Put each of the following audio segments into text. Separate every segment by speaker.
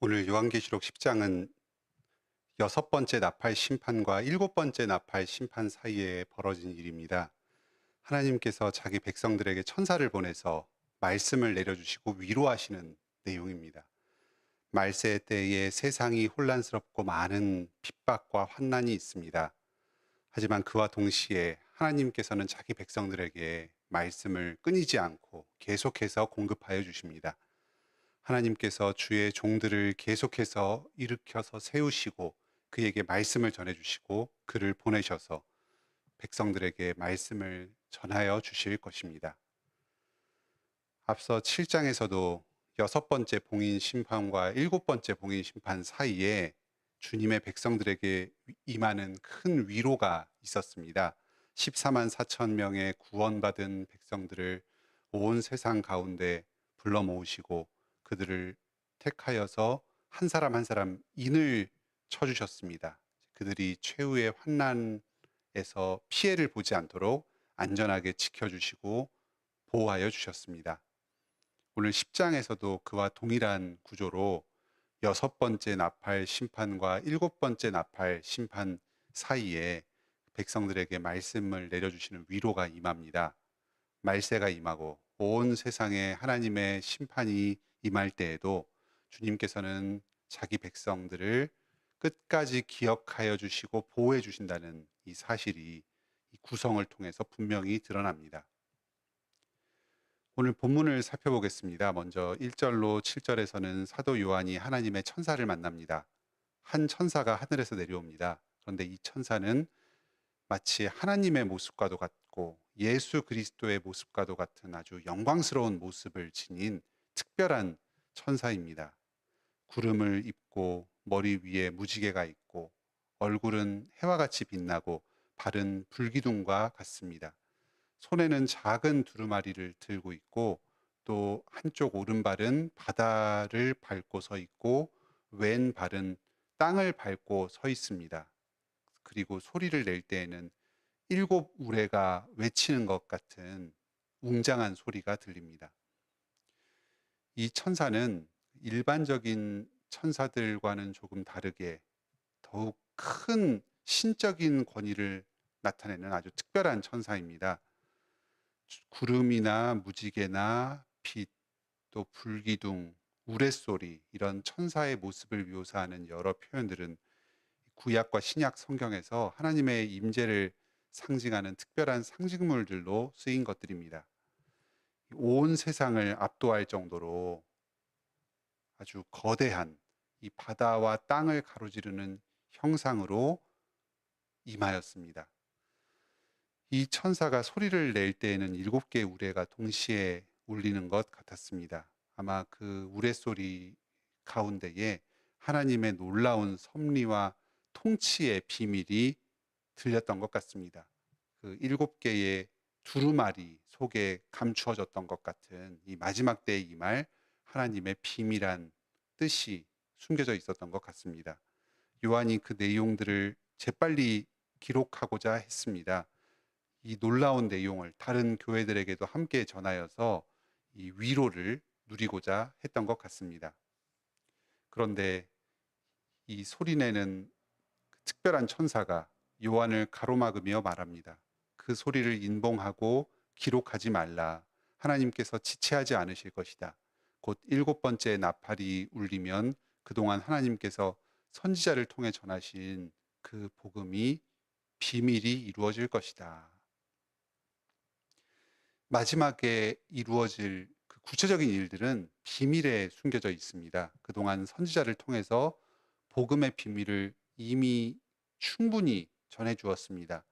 Speaker 1: 오늘 요한계시록 10장은 여섯 번째 나팔 심판과 일곱 번째 나팔 심판 사이에 벌어진 일입니다. 하나님께서 자기 백성들에게 천사를 보내서 말씀을 내려주시고 위로하시는 내용입니다. 말세 때에 세상이 혼란스럽고 많은 핍박과 환난이 있습니다. 하지만 그와 동시에 하나님께서는 자기 백성들에게 말씀을 끊이지 않고 계속해서 공급하여 주십니다. 하나님께서 주의 종들을 계속해서 일으켜서 세우시고 그에게 말씀을 전해주시고 그를 보내셔서 백성들에게 말씀을 전하여 주실 것입니다. 앞서 7장에서도 여섯 번째 봉인 심판과 일곱 번째 봉인 심판 사이에 주님의 백성들에게 임하는 큰 위로가 있었습니다. 14만 4천 명의 구원받은 백성들을 온 세상 가운데 불러 모으시고 그들을 택하여서 한 사람 한 사람 인을 쳐주셨습니다. 그들이 최후의 환난에서 피해를 보지 않도록 안전하게 지켜주시고 보호하여 주셨습니다. 오늘 10장에서도 그와 동일한 구조로 여섯 번째 나팔 심판과 일곱 번째 나팔 심판 사이에 백성들에게 말씀을 내려주시는 위로가 임합니다. 말세가 임하고 온 세상에 하나님의 심판이 임할 때에도 주님께서는 자기 백성들을 끝까지 기억하여 주시고 보호해 주신다는 이 사실이 이 구성을 통해서 분명히 드러납니다. 오늘 본문을 살펴보겠습니다. 먼저 1절로 7절에서는 사도 요한이 하나님의 천사를 만납니다. 한 천사가 하늘에서 내려옵니다. 그런데 이 천사는 마치 하나님의 모습과도 같고 예수 그리스도의 모습과도 같은 아주 영광스러운 모습을 지닌 특별한 천사입니다. 구름을 입고 머리 위에 무지개가 있고 얼굴은 해와 같이 빛나고 발은 불기둥과 같습니다. 손에는 작은 두루마리를 들고 있고 또 한쪽 오른발은 바다를 밟고 서 있고 왼발은 땅을 밟고 서 있습니다. 그리고 소리를 낼 때에는 일곱 우레가 외치는 것 같은 웅장한 소리가 들립니다. 이 천사는 일반적인 천사들과는 조금 다르게 더욱 큰 신적인 권위를 나타내는 아주 특별한 천사입니다. 구름이나 무지개나 빛, 또 불기둥, 우레소리 이런 천사의 모습을 묘사하는 여러 표현들은 구약과 신약 성경에서 하나님의 임재를 상징하는 특별한 상징물들로 쓰인 것들입니다. 온 세상을 압도할 정도로 아주 거대한 이 바다와 땅을 가로지르는 형상으로 임하였습니다. 이 천사가 소리를 낼 때에는 일곱 개의 우레가 동시에 울리는 것 같았습니다. 아마 그 우레소리 가운데에 하나님의 놀라운 섭리와 통치의 비밀이 들렸던 것 같습니다. 그 일곱 개의 두루마리 속에 감추어졌던 것 같은 이 마지막 때에 임할 하나님의 비밀한 뜻이 숨겨져 있었던 것 같습니다. 요한이 그 내용들을 재빨리 기록하고자 했습니다. 이 놀라운 내용을 다른 교회들에게도 함께 전하여서 이 위로를 누리고자 했던 것 같습니다. 그런데 이 소리내는 그 특별한 천사가 요한을 가로막으며 말합니다. 그 소리를 인봉하고 기록하지 말라. 하나님께서 지체하지 않으실 것이다. 곧 일곱 번째 나팔이 울리면 그동안 하나님께서 선지자를 통해 전하신 그 복음이 비밀이 이루어질 것이다. 마지막에 이루어질 그 구체적인 일들은 비밀에 숨겨져 있습니다. 그동안 선지자를 통해서 복음의 비밀을 이미 충분히 전해 주었습니다.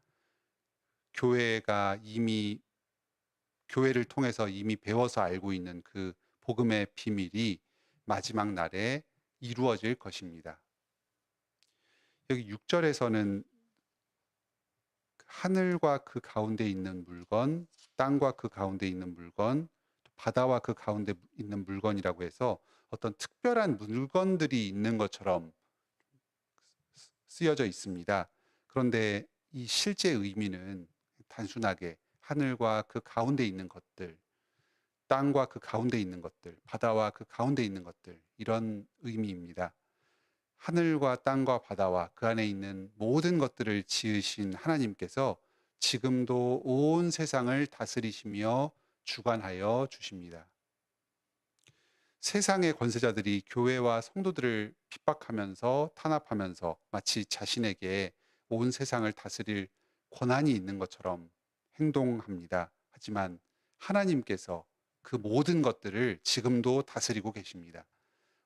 Speaker 1: 교회가 이미 교회를 통해서 이미 배워서 알고 있는 그 복음의 비밀이 마지막 날에 이루어질 것입니다. 여기 6절에서는 하늘과 그 가운데 있는 물건, 땅과 그 가운데 있는 물건, 바다와 그 가운데 있는 물건이라고 해서 어떤 특별한 물건들이 있는 것처럼 쓰여져 있습니다. 그런데 이 실제 의미는 단순하게 하늘과 그 가운데 있는 것들, 땅과 그 가운데 있는 것들, 바다와 그 가운데 있는 것들, 이런 의미입니다. 하늘과 땅과 바다와 그 안에 있는 모든 것들을 지으신 하나님께서 지금도 온 세상을 다스리시며 주관하여 주십니다. 세상의 권세자들이 교회와 성도들을 핍박하면서 탄압하면서 마치 자신에게 온 세상을 다스릴 권한이 있는 것처럼 행동합니다. 하지만 하나님께서 그 모든 것들을 지금도 다스리고 계십니다.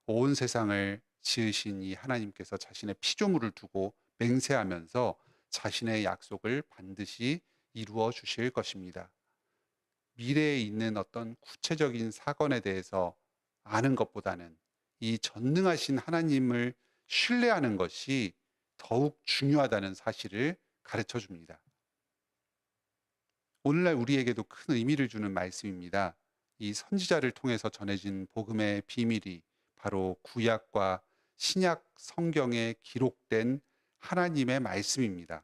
Speaker 1: 온 세상을 지으신 이 하나님께서 자신의 피조물을 두고 맹세하면서 자신의 약속을 반드시 이루어 주실 것입니다. 미래에 있는 어떤 구체적인 사건에 대해서 아는 것보다는 이 전능하신 하나님을 신뢰하는 것이 더욱 중요하다는 사실을 가르쳐 줍니다. 오늘날 우리에게도 큰 의미를 주는 말씀입니다. 이 선지자를 통해서 전해진 복음의 비밀이 바로 구약과 신약 성경에 기록된 하나님의 말씀입니다.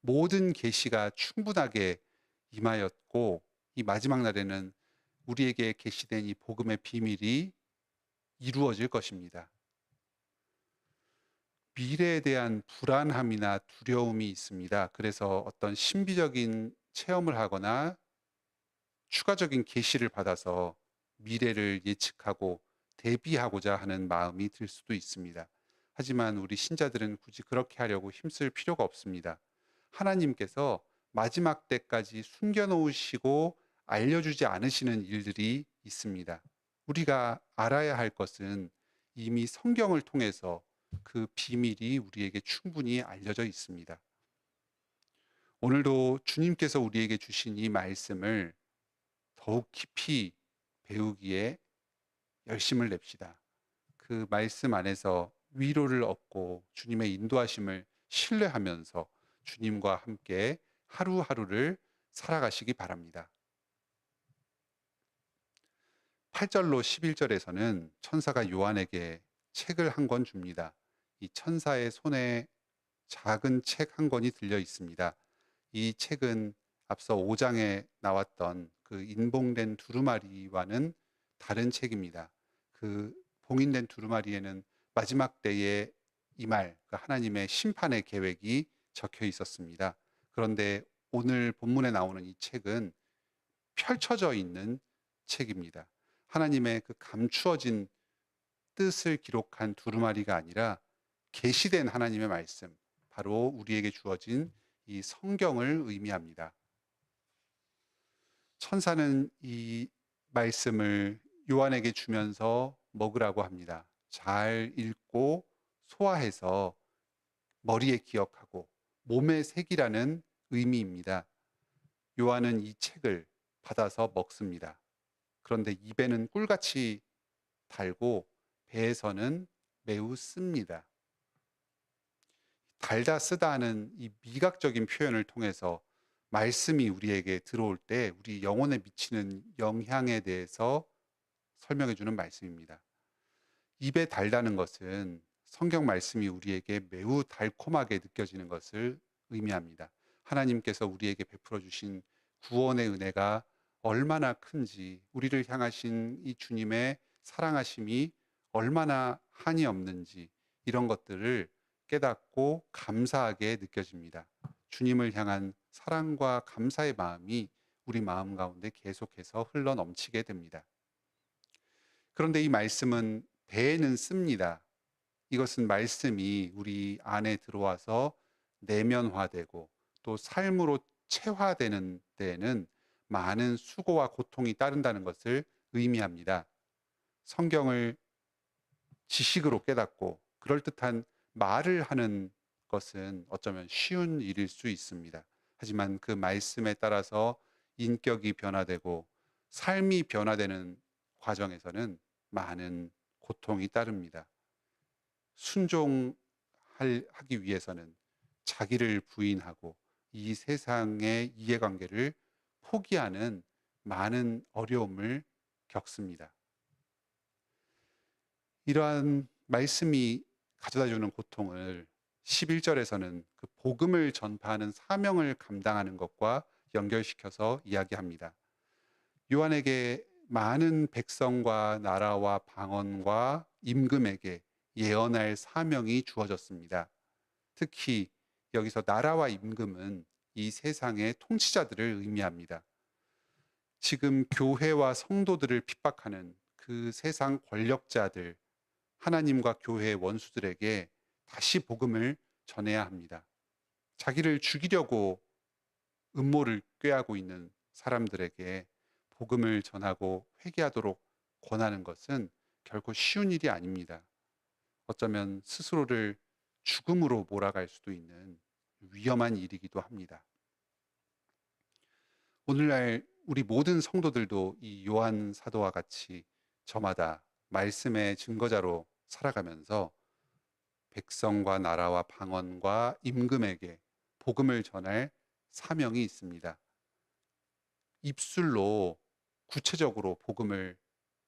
Speaker 1: 모든 계시가 충분하게 임하였고 이 마지막 날에는 우리에게 계시된 이 복음의 비밀이 이루어질 것입니다. 미래에 대한 불안함이나 두려움이 있습니다. 그래서 어떤 신비적인 체험을 하거나 추가적인 계시를 받아서 미래를 예측하고 대비하고자 하는 마음이 들 수도 있습니다. 하지만 우리 신자들은 굳이 그렇게 하려고 힘쓸 필요가 없습니다. 하나님께서 마지막 때까지 숨겨놓으시고 알려주지 않으시는 일들이 있습니다. 우리가 알아야 할 것은 이미 성경을 통해서 그 비밀이 우리에게 충분히 알려져 있습니다. 오늘도 주님께서 우리에게 주신 이 말씀을 더욱 깊이 배우기에 열심을 냅시다. 그 말씀 안에서 위로를 얻고 주님의 인도하심을 신뢰하면서 주님과 함께 하루하루를 살아가시기 바랍니다. 8절로 11절에서는 천사가 요한에게 책을 한 권 줍니다. 이 천사의 손에 작은 책 한 권이 들려 있습니다. 이 책은 앞서 5장에 나왔던 그 인봉된 두루마리와는 다른 책입니다. 그 봉인된 두루마리에는 마지막 때에 임할 그 하나님의 심판의 계획이 적혀 있었습니다. 그런데 오늘 본문에 나오는 이 책은 펼쳐져 있는 책입니다. 하나님의 그 감추어진 뜻을 기록한 두루마리가 아니라 계시된 하나님의 말씀, 바로 우리에게 주어진 이 성경을 의미합니다. 천사는 이 말씀을 요한에게 주면서 먹으라고 합니다. 잘 읽고 소화해서 머리에 기억하고 몸에 새기라는 의미입니다. 요한은 이 책을 받아서 먹습니다. 그런데 입에는 꿀같이 달고 배에서는 매우 씁니다. 달다 쓰다 하는 이 미각적인 표현을 통해서 말씀이 우리에게 들어올 때 우리 영혼에 미치는 영향에 대해서 설명해 주는 말씀입니다. 입에 달다는 것은 성경 말씀이 우리에게 매우 달콤하게 느껴지는 것을 의미합니다. 하나님께서 우리에게 베풀어 주신 구원의 은혜가 얼마나 큰지, 우리를 향하신 이 주님의 사랑하심이 얼마나 한이 없는지, 이런 것들을 깨닫고 감사하게 느껴집니다. 주님을 향한 사랑과 감사의 마음이 우리 마음 가운데 계속해서 흘러 넘치게 됩니다. 그런데 이 말씀은 배에는 씁니다. 이것은 말씀이 우리 안에 들어와서 내면화되고 또 삶으로 체화되는 데에는 많은 수고와 고통이 따른다는 것을 의미합니다. 성경을 지식으로 깨닫고 그럴듯한 말을 하는 것은 어쩌면 쉬운 일일 수 있습니다. 하지만 그 말씀에 따라서 인격이 변화되고 삶이 변화되는 과정에서는 많은 고통이 따릅니다. 순종하기 위해서는 자기를 부인하고 이 세상의 이해관계를 포기하는 많은 어려움을 겪습니다. 이러한 말씀이 가져다주는 고통을 11절에서는 그 복음을 전파하는 사명을 감당하는 것과 연결시켜서 이야기합니다. 요한에게 많은 백성과 나라와 방언과 임금에게 예언할 사명이 주어졌습니다. 특히 여기서 나라와 임금은 이 세상의 통치자들을 의미합니다. 지금 교회와 성도들을 핍박하는 그 세상 권력자들, 하나님과 교회의 원수들에게 다시 복음을 전해야 합니다. 자기를 죽이려고 음모를 꾀하고 있는 사람들에게 복음을 전하고 회개하도록 권하는 것은 결코 쉬운 일이 아닙니다. 어쩌면 스스로를 죽음으로 몰아갈 수도 있는 위험한 일이기도 합니다. 오늘날 우리 모든 성도들도 이 요한 사도와 같이 저마다 말씀의 증거자로 살아가면서 백성과 나라와 방언과 임금에게 복음을 전할 사명이 있습니다. 입술로 구체적으로 복음을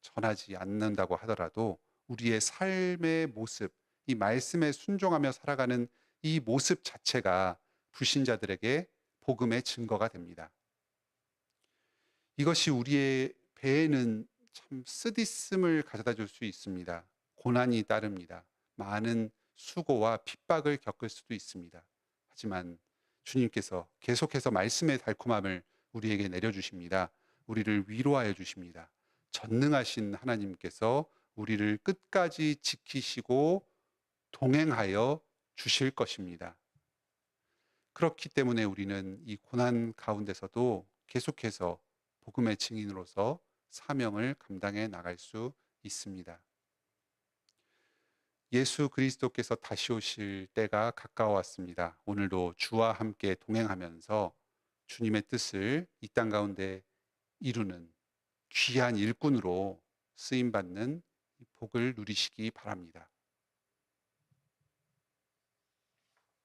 Speaker 1: 전하지 않는다고 하더라도 우리의 삶의 모습, 이 말씀에 순종하며 살아가는 이 모습 자체가 불신자들에게 복음의 증거가 됩니다. 이것이 우리의 배에는 참 쓰디씀을 가져다 줄 수 있습니다. 고난이 따릅니다. 많은 수고와 핍박을 겪을 수도 있습니다. 하지만 주님께서 계속해서 말씀의 달콤함을 우리에게 내려주십니다. 우리를 위로하여 주십니다. 전능하신 하나님께서 우리를 끝까지 지키시고 동행하여 주실 것입니다. 그렇기 때문에 우리는 이 고난 가운데서도 계속해서 복음의 증인으로서 사명을 감당해 나갈 수 있습니다. 예수 그리스도께서 다시 오실 때가 가까웠습니다. 오늘도 주와 함께 동행하면서 주님의 뜻을 이 땅 가운데 이루는 귀한 일꾼으로 쓰임 받는 복을 누리시기 바랍니다.